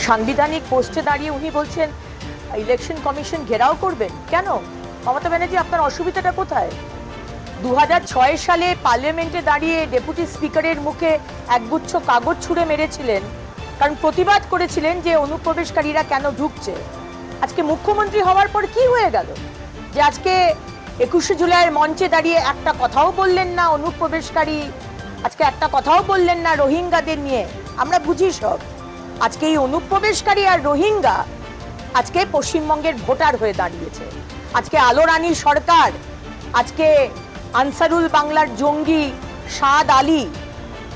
সাংবিধানিক পোস্টে দাঁড়িয়ে উনি বলছেন ইলেকশন কমিশন ঘেরাও করবেন। কেন মমতা ব্যানার্জি, আপনার অসুবিধাটা কোথায়? 2006 সালে পার্লামেন্টে দাঁড়িয়ে ডেপুটি স্পিকারের মুখে একগুচ্ছ কাগজ ছুঁড়ে মেরেছিলেন, কারণ প্রতিবাদ করেছিলেন যে অনুপ্রবেশকারীরা কেন ঢুকছে। আজকে মুখ্যমন্ত্রী হওয়ার পর কি হয়ে গেল যে আজকে 21শে জুলাইয়ের মঞ্চে দাঁড়িয়ে একটা কথাও বললেন না অনুপ্রবেশকারী, আজকে একটা কথাও বললেন না রোহিঙ্গাদের নিয়ে। আমরা বুঝি সব। আজকে এই অনুপ্রবেশকারী আর রোহিঙ্গা আজকে পশ্চিমবঙ্গের ভোটার হয়ে দাঁড়িয়েছে। আজকে আলো রানী সরকার, আজকে আনসারুল বাংলার জঙ্গি সাদ আলী,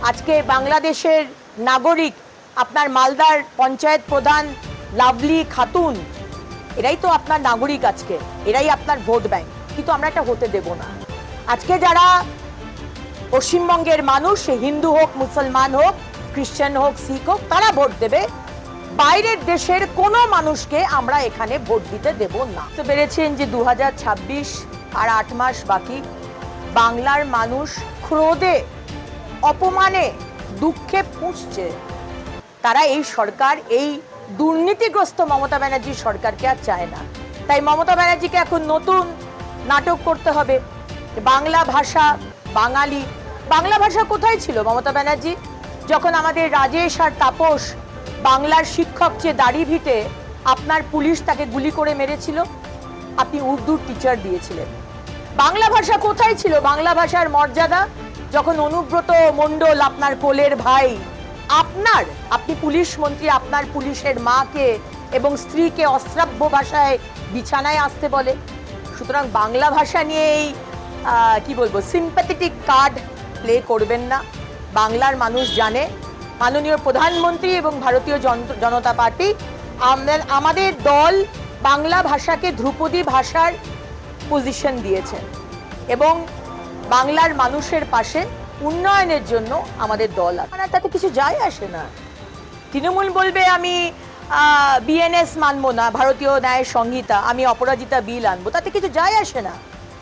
আজকে বাংলাদেশের নাগরিক আপনার মালদার পঞ্চায়েত প্রধান লাভলি খাতুন, এরাই তো আপনার নাগরিক, আজকে এরাই আপনার ভোট ব্যাংক। কিন্তু আমরা এটা হতে দেব না। আজকে যারা পশ্চিমবঙ্গের মানুষ, সে হিন্দু হোক, মুসলমান হোক, খ্রিস্টান হোক, শিখ হোক, তারা ভোট দেবে। বাইরের দেশের কোনো মানুষকে আমরা এখানে ভোট দিতে দেব না। তো বেড়েছেন যে 2026 আর 8 মাস বাকি। বাংলার মানুষ ক্রোধে, অপমানে, দুঃখে পুষছে। তারা এই সরকার, এই দুর্নীতিগ্রস্ত মমতা ব্যানার্জির সরকারকে আর চায় না। তাই মমতা ব্যানার্জিকে এখন নতুন নাটক করতে হবে। বাংলা ভাষা, বাঙালি, বাংলা ভাষা কোথায় ছিল মমতা ব্যানার্জি? যখন আমাদের রাজেশ আর তাপস বাংলার শিক্ষক যে দাড়ি ভিটে আপনার পুলিশ তাকে গুলি করে মেরেছিল, আপনি উর্দুর টিচার দিয়েছিলেন। বাংলা ভাষা কোথায় ছিল? বাংলা ভাষার মর্যাদা যখন অনুব্রত মণ্ডল আপনার কোলের ভাই, আপনি পুলিশ মন্ত্রী, আপনার পুলিশের মাকে এবং স্ত্রীকে অশ্রাব্য ভাষায় বিছানায় আসতে বলে। সুতরাং বাংলা ভাষা নিয়ে এই কি বলবো, সিম্প্যাথেটিক কার্ড প্লে করবেন না। বাংলার মানুষ জানে মাননীয় প্রধানমন্ত্রী এবং ভারতীয় জনতা পার্টি, আমাদের দল বাংলা ভাষাকে ধ্রুপদী ভাষার পজিশন দিয়েছেন এবং বাংলার মানুষের পাশে উন্নয়নের জন্য আমাদের দল আছে। তাতে কিছু যায় আসে না। তৃণমূল বলবে আমি বিএনএস মানবো না, ভারতীয় ন্যায় সংহিতা, আমি অপরাজিতা বিল আনবো, তাতে কিছু যায় আসে না।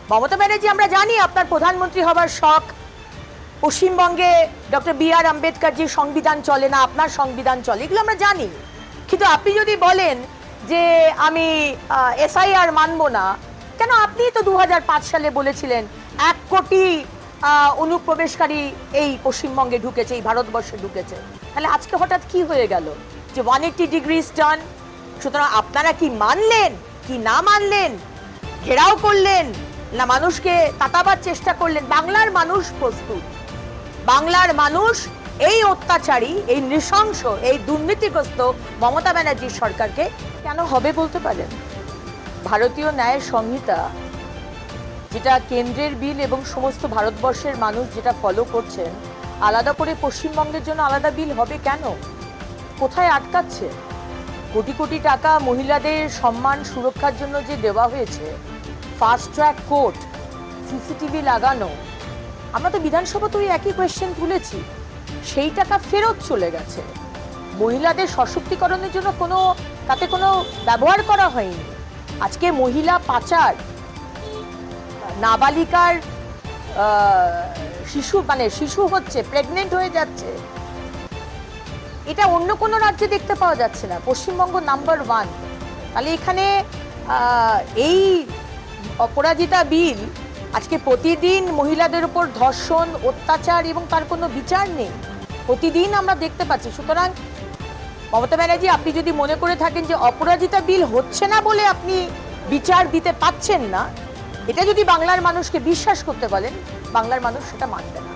মমতা ব্যানার্জি, আমরা জানি আপনার প্রধানমন্ত্রী হবার শখ। পশ্চিমবঙ্গে ডক্টর বি.আর. আম্বেদকরজির সংবিধান চলে না, আপনার সংবিধান চলে, এগুলো আমরা জানি। কিন্তু আপনি যদি বলেন যে আমি এসআইআর মানবো না, কেন? আপনি তো 2005 সালে বলেছিলেন 1 কোটি অনুপ্রবেশকারী এই পশ্চিমবঙ্গে ঢুকেছে, এই ভারতবর্ষে ঢুকেছে। তাহলে আজকে হঠাৎ কি হয়ে গেল যে 180 ডিগ্রিজ টার্ন? সুতরাং আপনারা কি মানলেন, কি না মানলেন, ঘেরাও করলেন না মানুষকে তাতাবার চেষ্টা করলেন? বাংলার মানুষ প্রস্তুত। বাংলার মানুষ এই অত্যাচারী, এই নৃশংস, এই দুর্নীতিগ্রস্ত মমতা ব্যানার্জির সরকারকে কেন হবে বলতে পারেন? ভারতীয় ন্যায় সংহিতা, যেটা কেন্দ্রের বিল এবং সমস্ত ভারতবর্ষের মানুষ যেটা ফলো করছেন, আলাদা করে পশ্চিমবঙ্গের জন্য আলাদা বিল হবে কেন? কোথায় আটকাচ্ছে? কোটি কোটি টাকা মহিলাদের সম্মান সুরক্ষার জন্য যে দেওয়া হয়েছে, ফাস্ট ট্র্যাক কোর্ট, সিসিটিভি লাগানো, আমরা তো বিধানসভা তো একই কোয়েশ্চেন তুলেছি, সেই টাকা ফেরত চলে গেছে। মহিলাদের সশক্তিকরণের জন্য তাতে কোনো ব্যবহার করা হয়নি। আজকে মহিলা পাচার, নাবালিকার শিশু হচ্ছে, প্রেগনেন্ট হয়ে যাচ্ছে, এটা অন্য কোনো রাজ্যে দেখতে পাওয়া যাচ্ছে না। পশ্চিমবঙ্গ নাম্বার 1। তাহলে এখানে এই অপরাজিতা বিল আজকে প্রতিদিন মহিলাদের উপর ধর্ষণ, অত্যাচার এবং তার কোনো বিচার নেই, প্রতিদিন আমরা দেখতে পাচ্ছি। সুতরাং মমতা ব্যানার্জি, আপনি যদি মনে করে থাকেন যে অপরাজিতা বিল হচ্ছে না বলে আপনি বিচার দিতে পাচ্ছেন না, এটা যদি বাংলার মানুষকে বিশ্বাস করতে বলেন, বাংলার মানুষ সেটা মানবে না।